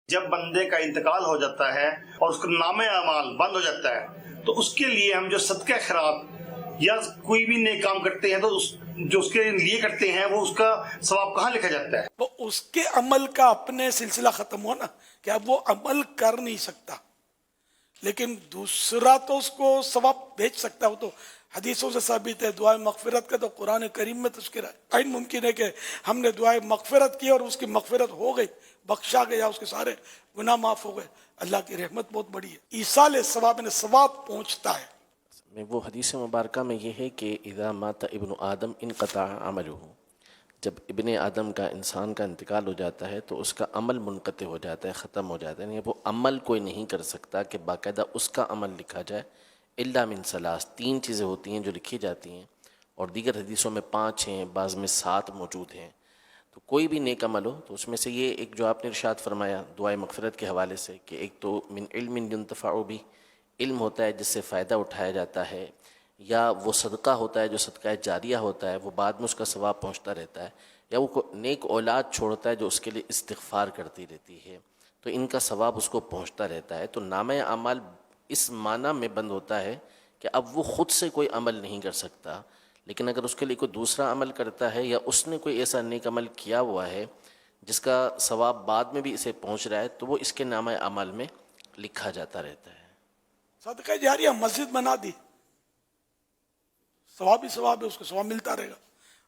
جب بندے کا انتقال ہو جاتا ہے اور اس کا نام اعمال بند ہو جاتا ہے تو اس کے لیے ہم جو صدقہ خیرات یا کوئی بھی نیک کام کرتے ہیں تو جو اس کے لیے کرتے ہیں وہ اس کا ثواب کہاں لکھا جاتا ہے؟ وہ اس کے عمل کا اپنے سلسلہ ختم ہو نا کہ اب وہ عمل کر نہیں سکتا، لیکن دوسرا تو اس کو ثواب بھیج سکتا ہے. وہ تو حدیثوں سے ثابت ہے. دعائے مغفرت کا تو قرآن کریم میں تذکرہ ہے. ممکن ہے کہ ہم نے دعائے مغفرت کی اور اس کی مغفرت ہو گئی، بخشا گیا، اس کے سارے گناہ معاف ہو گئے. اللہ کی رحمت بہت بڑی ہے. ایصال ثواب میں ثواب پہنچتا ہے. وہ حدیث مبارکہ میں یہ ہے کہ اذا مات ابن آدم انقطع عملہ، جب ابن آدم کا، انسان کا انتقال ہو جاتا ہے تو اس کا عمل منقطع ہو جاتا ہے، ختم ہو جاتا ہے. یعنی وہ عمل کوئی نہیں کر سکتا کہ باقاعدہ اس کا عمل لکھا جائے. الا من ثلاث، 3 چیزیں ہوتی ہیں جو لکھی جاتی ہیں، اور دیگر حدیثوں میں 5 ہیں، بعض میں 7 موجود ہیں. تو کوئی بھی نیک عمل ہو تو اس میں سے یہ ایک جو آپ نے ارشاد فرمایا دعائے مغفرت کے حوالے سے، کہ ایک تو من علم ينتفع به، علم ہوتا ہے جس سے فائدہ اٹھایا جاتا ہے، یا وہ صدقہ ہوتا ہے جو صدقہ جاریہ ہوتا ہے، وہ بعد میں اس کا ثواب پہنچتا رہتا ہے، یا وہ نیک اولاد چھوڑتا ہے جو اس کے لیے استغفار کرتی رہتی ہے، تو ان کا ثواب اس کو پہنچتا رہتا ہے. تو نامہ اعمال اس معنی میں بند ہوتا ہے کہ اب وہ خود سے کوئی عمل نہیں کر سکتا، لیکن اگر اس کے لیے کوئی دوسرا عمل کرتا ہے یا اس نے کوئی ایسا نیک عمل کیا ہوا ہے جس کا ثواب بعد میں بھی اسے پہنچ رہا ہے، تو وہ اس کے نامہ اعمال میں لکھا جاتا رہتا ہے. صدقہ جاریہ، مسجد بنا دی، ثواب ہی ثواب ہے، اس کو ثواب ملتا رہے گا.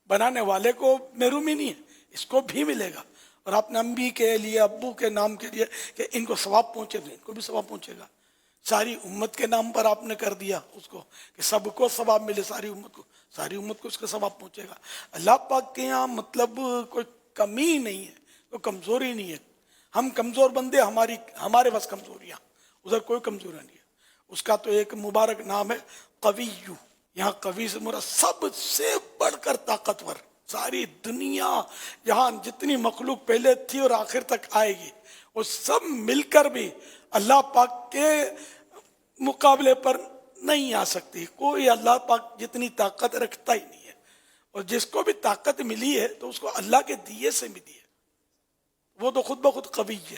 بنانے والے کو محرومی نہیں ہے، اس کو بھی ملے گا. اور اپنے امی کے لیے، ابو کے نام کے لیے کہ ان کو ثواب پہنچے تو ان کو بھی ثواب پہنچے گا. ساری امت کے نام پر آپ نے کر دیا اس کو کہ سب کو ثواب ملے، ساری امت کو اس کا ثواب پہنچے گا. اللہ پاک کے یہاں مطلب کوئی کمی نہیں ہے، کوئی کمزوری نہیں ہے. ہم کمزور بندے، ہمارے بس کمزوریاں، ادھر کوئی کمزوری نہیں ہے. اس کا تو ایک مبارک نام ہے قویو. یہاں قوی سے مراد سب سے بڑھ کر طاقتور. ساری دنیا یہاں جتنی مخلوق پہلے تھی اور آخر تک آئے گی، وہ سب مل کر بھی اللہ پاک کے مقابلے پر نہیں آ سکتی. کوئی اللہ پاک جتنی طاقت رکھتا ہی نہیں ہے. اور جس کو بھی طاقت ملی ہے تو اس کو اللہ کے دیے سے ملی ہے. وہ تو خود بخود قوی ہے.